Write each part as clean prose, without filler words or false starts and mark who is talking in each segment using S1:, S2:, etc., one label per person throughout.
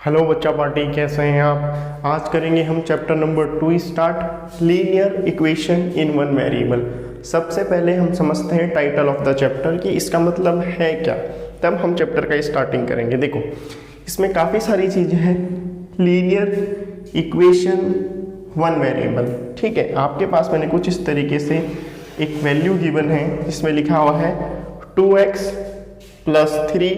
S1: Hello बच्चा party, कैसे हैं आप। आज करेंगे हम chapter number 2 start, linear equation in one variable. सबसे पहले हम समझते हैं टाइटल ऑफ द चैप्टर कि इसका मतलब है क्या, तब हम चैप्टर का स्टार्टिंग करेंगे। देखो, इसमें काफ़ी सारी चीज़ें हैं। लीनियर इक्वेशन वन वेरिएबल, ठीक है। आपके पास मैंने कुछ इस तरीके से एक वैल्यू गिवन है जिसमें लिखा हुआ है 2x + 3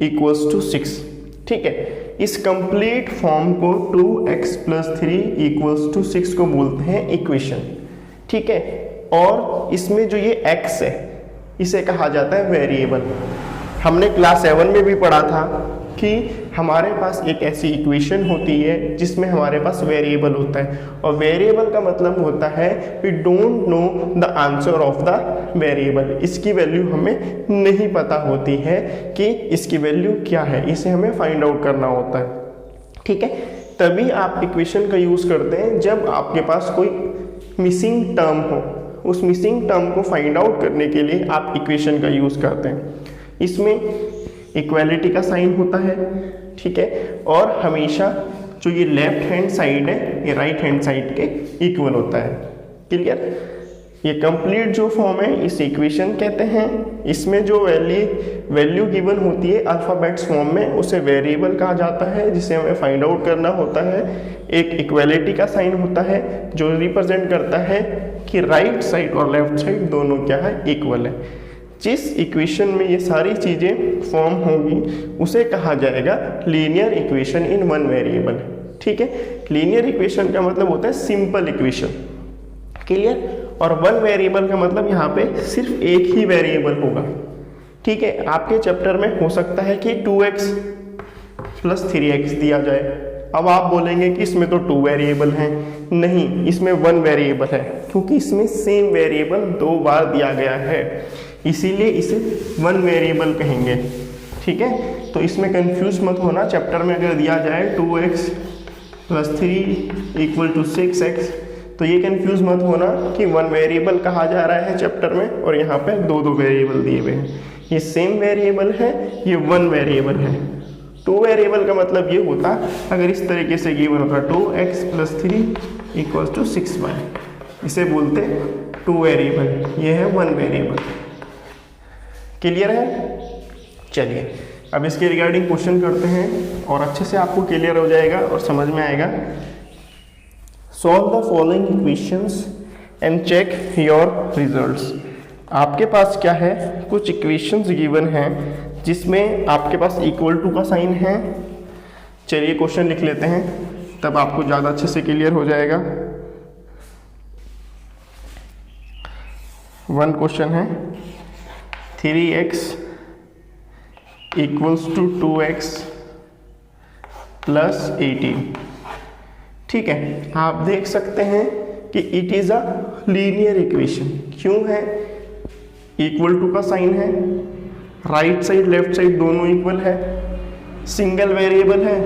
S1: = 6, ठीक है। इस कंप्लीट फॉर्म को 2x + 3 = 6 को बोलते हैं इक्वेशन, ठीक है। और इसमें जो ये x है इसे कहा जाता है वेरिएबल। हमने क्लास 7 में भी पढ़ा था कि हमारे पास एक ऐसी इक्वेशन होती है जिसमें हमारे पास वेरिएबल होता है, और वेरिएबल का मतलब होता है we don't know the answer of the variable. इसकी वैल्यू हमें नहीं पता होती है कि इसकी वैल्यू क्या है, इसे हमें फाइंड आउट करना होता है, ठीक है। तभी आप इक्वेशन का यूज़ करते हैं जब आपके पास कोई मिसिंग टर्म हो। उस मिसिंग टर्म को फाइंड आउट करने के लिए आप इक्वेशन का यूज़ करते हैं। इसमें इक्वालिटी का साइन होता है, ठीक है। और हमेशा जो ये लेफ्ट हैंड साइड है ये राइट हैंड साइड के इक्वल होता है। क्लियर। ये कंप्लीट जो फॉर्म है इसे इक्वेशन कहते हैं। इसमें जो वैल्यू गिवन होती है अल्फ़ाबेट्स फॉर्म में उसे वेरिएबल कहा जाता है, जिसे हमें फाइंड आउट करना होता है। एक इक्वालिटी का साइन होता है जो रिप्रेजेंट करता है कि राइट साइड और लेफ्ट साइड दोनों क्या है, इक्वल है। जिस इक्वेशन में ये सारी चीज़ें फॉर्म होंगी उसे कहा जाएगा linear equation in one variable, ठीक है। लीनियर इक्वेशन का मतलब होता है सिंपल इक्वेशन। क्लियर। और वन वेरिएबल का मतलब यहाँ पे सिर्फ एक ही वेरिएबल होगा, ठीक है। आपके चैप्टर में हो सकता है कि 2x + 3x दिया जाए। अब आप बोलेंगे कि इसमें तो 2 वेरिएबल हैं। नहीं, इसमें 1 वेरिएबल है, क्योंकि इसमें सेम वेरिएबल 2 बार दिया गया है, इसीलिए इसे 1 वेरिएबल कहेंगे, ठीक है। तो इसमें कंफ्यूज मत होना। चैप्टर में अगर दिया जाए 2x + 3 = 6x, तो ये कंफ्यूज मत होना कि 1 वेरिएबल कहा जा रहा है चैप्टर में और यहाँ पे 2 वेरिएबल दिए हुए हैं। ये सेम वेरिएबल है, ये 1 वेरिएबल है। 2 वेरिएबल का मतलब ये होता अगर इस तरीके से गिवन होता 2x + 3 = 6y, इसे बोलते 2 वेरिएबल। ये है 1 वेरिएबल। क्लियर है। चलिए अब इसके रिगार्डिंग क्वेश्चन करते हैं और अच्छे से आपको क्लियर हो जाएगा और समझ में आएगा। Solve the following equations and check your results. आपके पास क्या है, कुछ इक्वेशंस गिवन हैं जिसमें आपके पास = का साइन है। चलिए क्वेश्चन लिख लेते हैं, तब आपको ज़्यादा अच्छे से क्लियर हो जाएगा। 1 क्वेश्चन है 3x = 2x + 18, ठीक है। आप देख सकते हैं कि it is a linear equation. क्यों है? = का साइन है, राइट साइड लेफ्ट साइड दोनों इक्वल है, सिंगल वेरिएबल है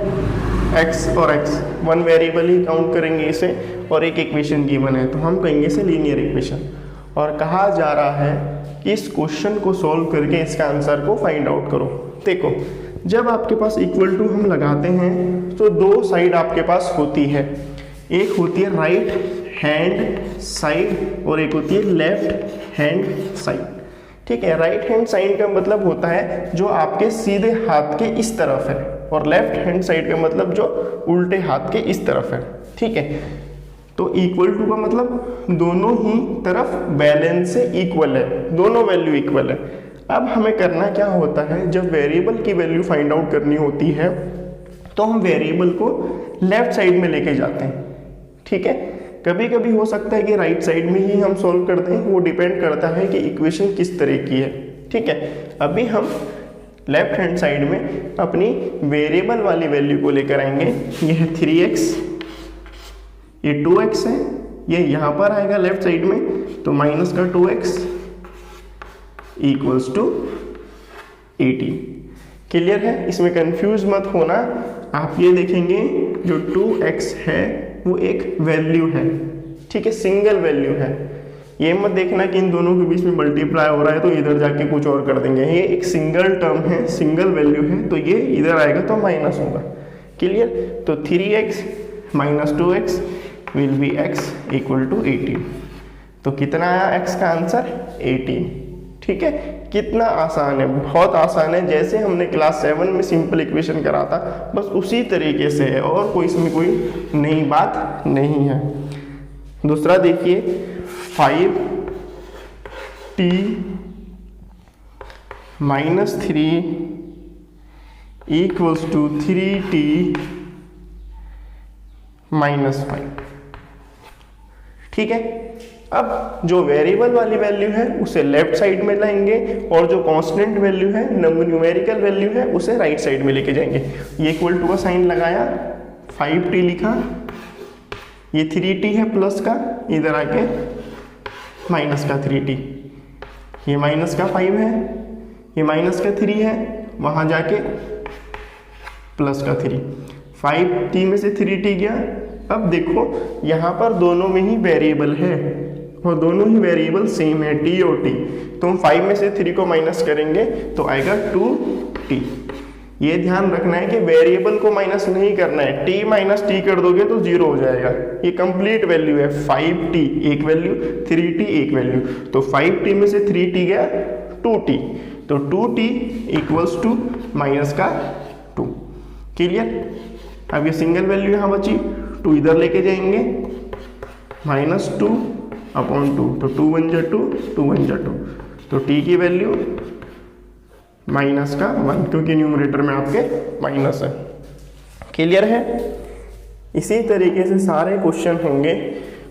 S1: x और x, 1 वेरिएबल ही काउंट करेंगे इसे, और एक इक्वेशन गिवन है तो हम कहेंगे इसे लीनियर इक्वेशन। और कहा जा रहा है कि इस क्वेश्चन को सॉल्व करके इसका आंसर को फाइंड आउट करो। देखो, जब आपके पास = हम लगाते हैं तो 2 साइड आपके पास होती है। एक होती है राइट हैंड साइड और एक होती है लेफ्ट हैंड साइड, ठीक है। राइट हैंड साइड का मतलब होता है जो आपके सीधे हाथ के इस तरफ है, और लेफ्ट हैंड साइड का मतलब जो उल्टे हाथ के इस तरफ है, ठीक है। तो = का मतलब दोनों ही तरफ बैलेंस से इक्वल है, दोनों वैल्यू इक्वल है। अब हमें करना क्या होता है, जब वेरिएबल की वैल्यू फाइंड आउट करनी होती है तो हम वेरिएबल को लेफ्ट साइड में लेके जाते हैं, ठीक है। कभी कभी हो सकता है कि राइट साइड में ही हम सॉल्व करते हैं, वो डिपेंड करता है कि इक्वेशन किस तरह की है, ठीक है। अभी हम लेफ्ट हैंड साइड में अपनी वेरिएबल वाली वैल्यू को लेकर आएंगे। ये है 3x, ये 2x है, ये यहाँ पर आएगा लेफ्ट साइड में, तो -2x = 18। क्लियर है। इसमें कंफ्यूज मत होना। आप ये देखेंगे जो 2x है वो एक वैल्यू है, ठीक है, सिंगल वैल्यू है। ये मत देखना कि इन दोनों के बीच में मल्टीप्लाई हो रहा है तो इधर जाके कुछ और कर देंगे। ये एक सिंगल टर्म है, सिंगल वैल्यू है, तो ये इधर आएगा तो माइनस होगा। क्लियर। तो 3x minus 2x will be x equal to 18। तो कितना आया x का आंसर 18। ठीक है, कितना आसान है, बहुत आसान है। जैसे हमने क्लास 7 में सिंपल इक्वेशन करा था बस उसी तरीके से है, और कोई इसमें कोई नई बात नहीं है। दूसरा देखिए 5t minus 3 equals to 3t minus 5। ठीक है, अब जो वेरिएबल वाली वैल्यू है उसे लेफ्ट साइड में लाएंगे और जो कांस्टेंट वैल्यू है, न्यूमेरिकल वैल्यू है, उसे राइट साइड में लेके जाएंगे। ये इक्वल टू का साइन लगाया, 5t लिखा, ये 3t है प्लस का, इधर आके माइनस का 3t, ये माइनस का 5 है, ये माइनस का 3 है, वहां जाके प्लस का 3, 5t में से 3t गया। अब देखो यहाँ पर दोनों में ही वेरिएबल है और दोनों ही वेरिएबल सेम है t और t, तो हम 5 में से 3 को माइनस करेंगे तो आएगा 2t। ये ध्यान रखना है कि वेरिएबल को माइनस नहीं करना है, t माइनस t कर दोगे तो 0 हो जाएगा। ये कंप्लीट वैल्यू है, 5t एक वैल्यू, 3t एक वैल्यू, तो 5t में से 3t गया 2t, तो 2t इक्वल्स टू माइनस का 2। क्लियर। अब ये सिंगल वैल्यू यहाँ बची, 2 इधर लेके जाएंगे, माइनस 2 अपॉन 2, तो 2 1 जा 2, 2 1 जा 2, तो t की वैल्यू माइनस का 1, क्योंकि न्यूमरेटर में आपके माइनस है। क्लियर है। इसी तरीके से सारे क्वेश्चन होंगे,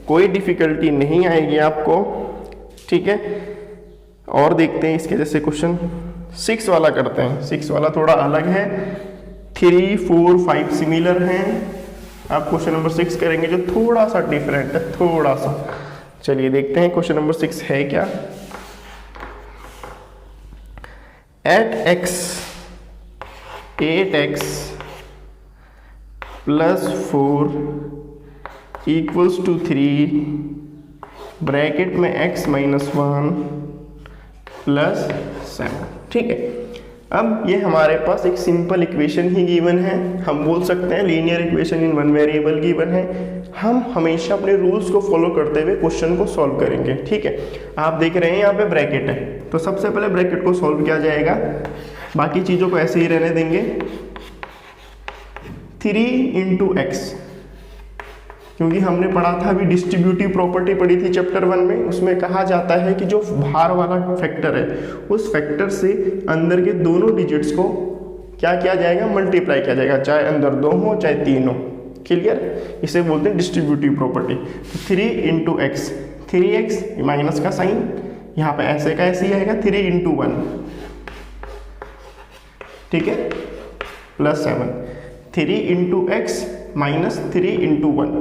S1: कोई डिफिकल्टी नहीं आएगी आपको। ठीक है, और देखते हैं इसके जैसे क्वेश्चन 6 वाला करते हैं। 6 वाला थोड़ा अलग है, 3 4 5 सिमिलर हैं। आप क्वेश्चन नंबर 6 करेंगे जो थोड़ा सा डिफरेंट है, थोड़ा सा। चलिए देखते हैं क्वेश्चन नंबर 6 है क्या। Eight x 8x plus 4 equals to 3 bracket में x माइनस 1 प्लस 7। ठीक है, अब ये हमारे पास एक सिंपल इक्वेशन ही गिवन है, हम बोल सकते हैं linear equation in one variable given है। हम हमेशा अपने रूल्स को फॉलो करते हुए क्वेश्चन को सॉल्व करेंगे। ठीक है, आप देख रहे हैं यहाँ पे ब्रैकेट है, तो सबसे पहले ब्रैकेट को सॉल्व किया जाएगा, बाकी चीज़ों को ऐसे ही रहने देंगे। 3 इंटू एक्स, क्योंकि हमने पढ़ा था अभी डिस्ट्रीब्यूटिव प्रॉपर्टी पढ़ी थी चैप्टर 1 में, उसमें कहा जाता है कि जो बाहर वाला फैक्टर है उस फैक्टर से अंदर के दोनों डिजिट्स को क्या किया जाएगा, मल्टीप्लाई किया जाएगा, चाहे अंदर 2 हो चाहे 3 हो। क्लियर, इसे बोलते हैं डिस्ट्रीब्यूटिव प्रॉपर्टी। तो 3 इंटू एक्स, 3x माइनस का साइन यहाँ पे ऐसे का ऐसे ही आएगा, 3 इंटू 1, ठीक है, plus 7, 3 into x minus 3 into 1,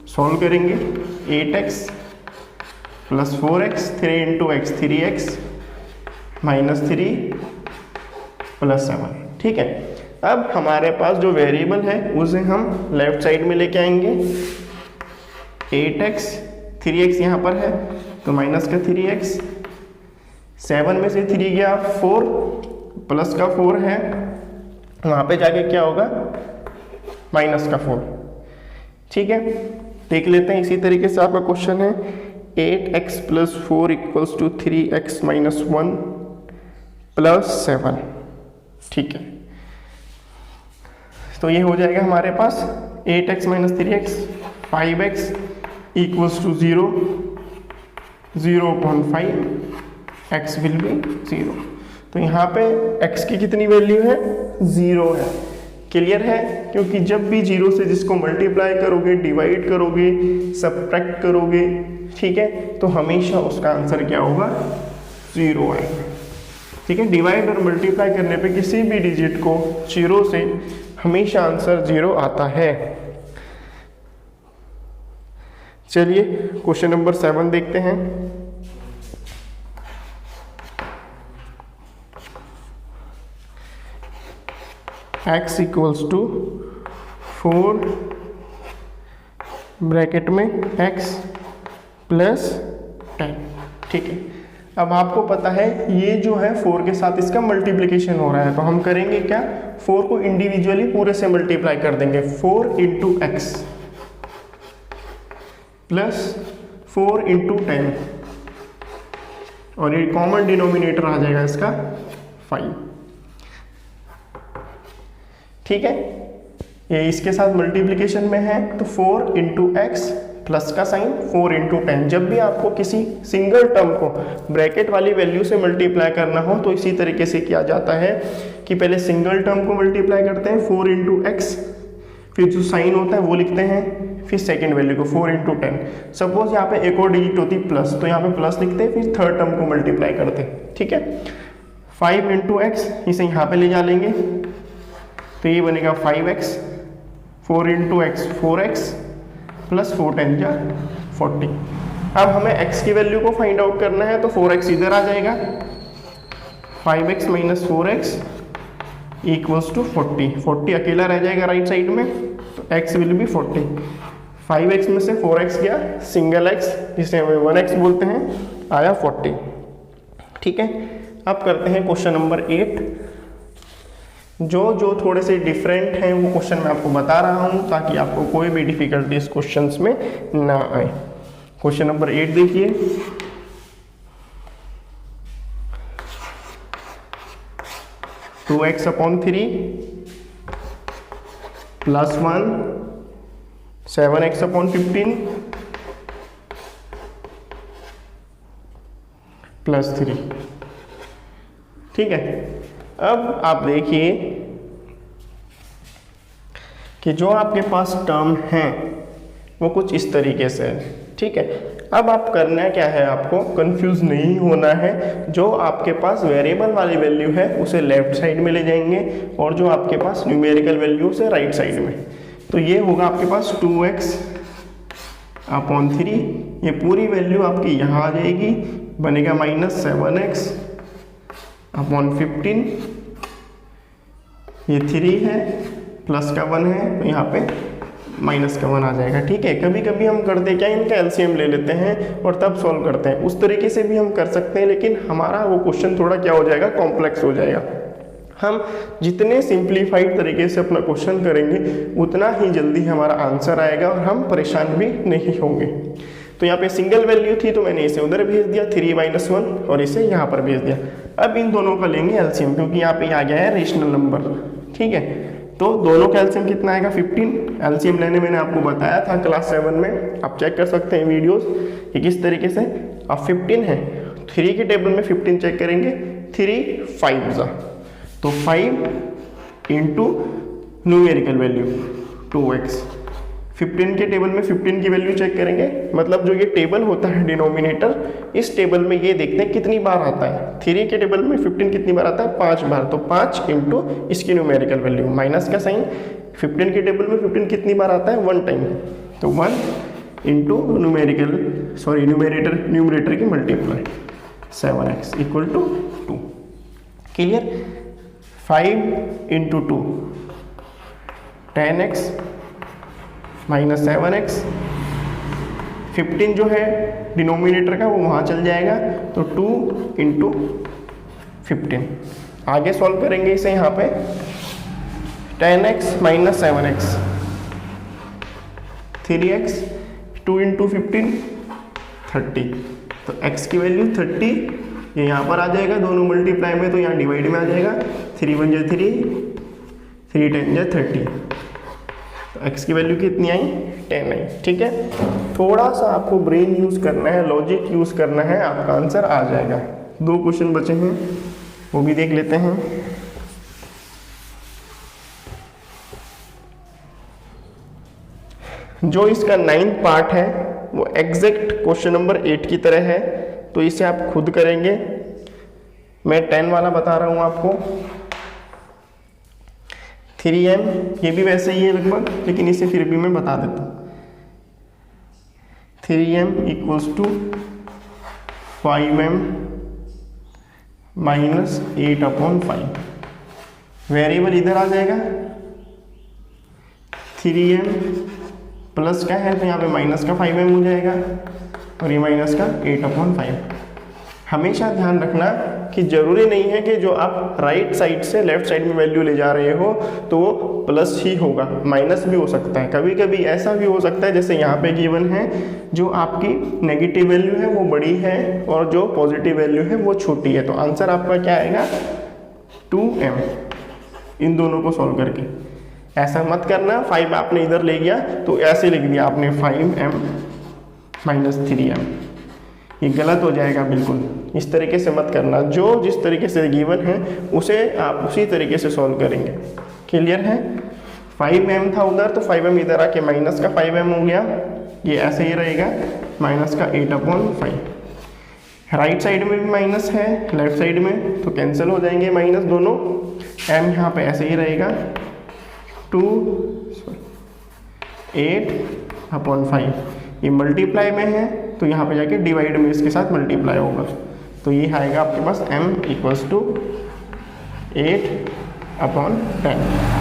S1: solve करेंगे 8x plus 4x, 3 into x 3x minus 3 plus 7। ठीक है, अब हमारे पास जो वेरिएबल है उसे हम लेफ्ट साइड में लेके आएंगे। 8x 3x यहाँ पर है तो माइनस का 3x, 7 में से 3 गया 4, प्लस का 4 है, वहाँ पे जाके क्या होगा, माइनस का 4। ठीक है, देख लेते हैं। इसी तरीके से आपका क्वेश्चन है 8x plus 4 equals to 3x minus 1 plus 7। ठीक है, तो ये हो जाएगा हमारे पास 8x minus 3x, 5x equals to 0, 0.5, x will be 0। तो यहाँ पे x की कितनी वैल्यू है, 0 है। क्लियर है, क्योंकि जब भी 0 से जिसको मल्टीप्लाई करोगे, डिवाइड करोगे, सब्ट्रैक्ट करोगे, ठीक है, तो हमेशा उसका आंसर क्या होगा, 0 आएगा। ठीक है, डिवाइड और मल्टीप्लाई करने पे किसी भी डिजिट को 0 से हमेशा आंसर 0 आता है। चलिए क्वेश्चन नंबर 7 देखते हैं। x इक्वल्स टू 4 ब्रैकेट में x प्लस 10। ठीक है, अब आपको पता है ये जो है 4 के साथ इसका मल्टीप्लिकेशन हो रहा है, तो हम करेंगे क्या, 4 को इंडिविजुअली पूरे से मल्टीप्लाई कर देंगे। 4 इंटू एक्स प्लस 4 इंटू 10 और ये कॉमन डिनोमिनेटर आ जाएगा इसका 5। ठीक है, ये इसके साथ मल्टीप्लिकेशन में है तो 4 इंटू एक्स प्लस का साइन 4 इंटू 10। जब भी आपको किसी सिंगल टर्म को ब्रैकेट वाली वैल्यू से मल्टीप्लाई करना हो तो इसी तरीके से किया जाता है कि पहले सिंगल टर्म को मल्टीप्लाई करते हैं 4 इंटू एक्स, फिर जो साइन होता है वो लिखते हैं, फिर सेकेंड वैल्यू को 4 इंटू 10। सपोज यहाँ पे एक और डिजिट होती प्लस, तो यहाँ पे प्लस लिखते हैं, फिर थर्ड टर्म को मल्टीप्लाई करते हैं। ठीक है, 5 इंटू एक्स इसे यहाँ पे ले जा लेंगे तो ये बनेगा 5x, 4 into x 4x plus 4 10 जा 40। अब हमें x की वैल्यू को फाइंड आउट करना है तो 4x इधर आ जाएगा, 5x minus 4x equals to 40। 40 अकेला रह जाएगा राइट साइड में, तो x विल बी 40। 5x में से 4x गया, सिंगल x जिसे हमें 1x बोलते हैं, आया 40। ठीक है, अब करते हैं क्वेश्चन नंबर 8। जो थोड़े से डिफरेंट हैं वो क्वेश्चन मैं आपको बता रहा हूं ताकि आपको कोई भी डिफिकल्टी इस क्वेश्चंस में ना आए। क्वेश्चन नंबर 8 देखिए, two x upon 3 plus 1 7x upon 15 plus 3। ठीक है, अब आप देखिए कि जो आपके पास टर्म है वो कुछ इस तरीके से है। ठीक है, अब आप करना क्या है, आपको कंफ्यूज नहीं होना है। जो आपके पास वेरिएबल वाली वैल्यू है उसे लेफ्ट साइड में ले जाएंगे और जो आपके पास न्यूमेरिकल वैल्यू उसे राइट साइड में। तो ये होगा आपके पास 2x अपॉन 3, ये पूरी वैल्यू आपकी यहाँ आ जाएगी, बनेगा माइनस 7x अपॉन 15, ये 3 है प्लस का 1 है तो यहाँ पे माइनस का 1 आ जाएगा। ठीक है, कभी कभी हम करते क्या, इनका एलसीएम ले लेते हैं और तब सॉल्व करते हैं, उस तरीके से भी हम कर सकते हैं, लेकिन हमारा वो क्वेश्चन थोड़ा क्या हो जाएगा, कॉम्प्लेक्स हो जाएगा। हम जितने सिंप्लीफाइड तरीके से अपना क्वेश्चन करेंगे उतना ही जल्दी हमारा आंसर आएगा और हम परेशान भी नहीं होंगे। तो यहाँ पे सिंगल वैल्यू थी तो मैंने इसे उधर भेज दिया 3 - 1 और इसे यहाँ पर भेज दिया। अब इन दोनों का लेंगे एलसीएम क्योंकि यहाँ पे आ गया है रेशनल नंबर। ठीक है, तो दोनों का एलसीएम कितना आएगा 15। एलसीएम लेने मैंने आपको बताया था क्लास 7 में, आप चेक कर सकते हैं वीडियोस कि किस तरीके से। अब 15 है, 3 के टेबल में 15 चेक करेंगे, 3 5 जा तो 5 इंटू न्यूमेरिकल वैल्यू 2x। 15 के टेबल में 15 की वैल्यू चेक करेंगे, मतलब जो ये टेबल होता है डिनोमिनेटर, इस टेबल में ये देखते हैं कितनी बार आता है। 3 के टेबल में 15 कितनी बार आता है, 5 बार, तो 5 इंटू इसकी न्यूमेरिकल वैल्यू, माइनस का साइन। 15 के टेबल में 15 कितनी बार आता है, 1 टाइम, तो 1 इंटू न्यूमरेटर की multiply 7x equal to 2। Clear, 5 into 2 10x minus 7x। 15 जो है डिनोमिनेटर का वो वहाँ चल जाएगा, तो 2 इंटू 15। आगे सॉल्व करेंगे इसे, यहाँ पे 10x minus 7x 3x, 2 into 15 30, तो x की वैल्यू 30, ये यहाँ पर आ जाएगा दोनों मल्टीप्लाई में, तो यहाँ डिवाइड में आ जाएगा, 3 × 1 = 3, 3 × 10 = 30, तो x की वैल्यू कितनी आई, 10 आई। ठीक है, थोड़ा सा आपको ब्रेन यूज़ करना है, लॉजिक यूज़ करना है, आपका आंसर आ जाएगा। 2 क्वेश्चन बचे हैं, वो भी देख लेते हैं। जो इसका 9th पार्ट है वो एग्जैक्ट क्वेश्चन नंबर 8 की तरह है, तो इसे आप खुद करेंगे। मैं 10 वाला बता रहा हूँ आपको। 3m, ये भी वैसे ही है लगभग, लेकिन इसे फिर भी मैं बता देता हूँ। 3m = 5m minus 8/5। वेरिएबल इधर आ जाएगा, 3m प्लस का है तो यहाँ पे माइनस का 5m हो जाएगा और ये माइनस का 8/5। हमेशा ध्यान रखना कि जरूरी नहीं है कि जो आप राइट साइड से लेफ्ट साइड में वैल्यू ले जा रहे हो तो वो प्लस ही होगा, माइनस भी हो सकता है। कभी कभी ऐसा भी हो सकता है जैसे यहाँ पे गिवन है, जो आपकी नेगेटिव वैल्यू है वो बड़ी है और जो पॉजिटिव वैल्यू है वो छोटी है। तो आंसर आपका क्या आएगा 2m, इन दोनों को सॉल्व करके। ऐसा मत करना 5 आपने इधर ले गया तो ऐसे लिख दिया आपने 5m माइनस 3m, ये गलत हो जाएगा बिल्कुल। इस तरीके से मत करना, जो जिस तरीके से गिवन है उसे आप उसी तरीके से सॉल्व करेंगे। क्लियर है? 5m था उधर तो 5m इधर आके माइनस का 5m हो गया, ये ऐसे ही रहेगा माइनस का 8/5। राइट साइड में भी माइनस है, लेफ्ट साइड में, तो कैंसिल हो जाएंगे माइनस दोनों। m यहाँ पे ऐसे ही रहेगा 8/5, ये मल्टीप्लाई में है तो यहाँ पे जाके डिवाइड में इसके साथ मल्टीप्लाई होगा, तो ये आएगा आपके पास m = 8/10,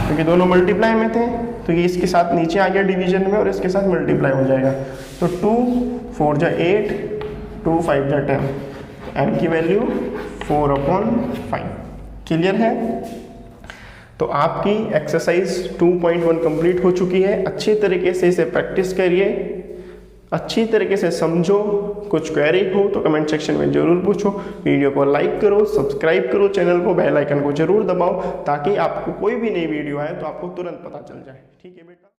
S1: क्योंकि दोनों मल्टीप्लाई में थे तो ये इसके साथ नीचे आ गया डिवीजन में और इसके साथ मल्टीप्लाई हो जाएगा। तो 2 4 जा 8, 2 5 जा 10, m की वैल्यू 4/5। क्लियर है? तो आपकी एक्सरसाइज 2.1 कंप्लीट हो चुकी है। अच्छी तरीके से इसे प्रैक्टिस करिए, अच्छी तरीके से समझो। कुछ क्वेरी हो तो कमेंट सेक्शन में ज़रूर पूछो। वीडियो को लाइक करो, सब्सक्राइब करो चैनल को, बेल आइकन को जरूर दबाओ ताकि आपको कोई भी नई वीडियो आए तो आपको तुरंत पता चल जाए। ठीक है बेटा।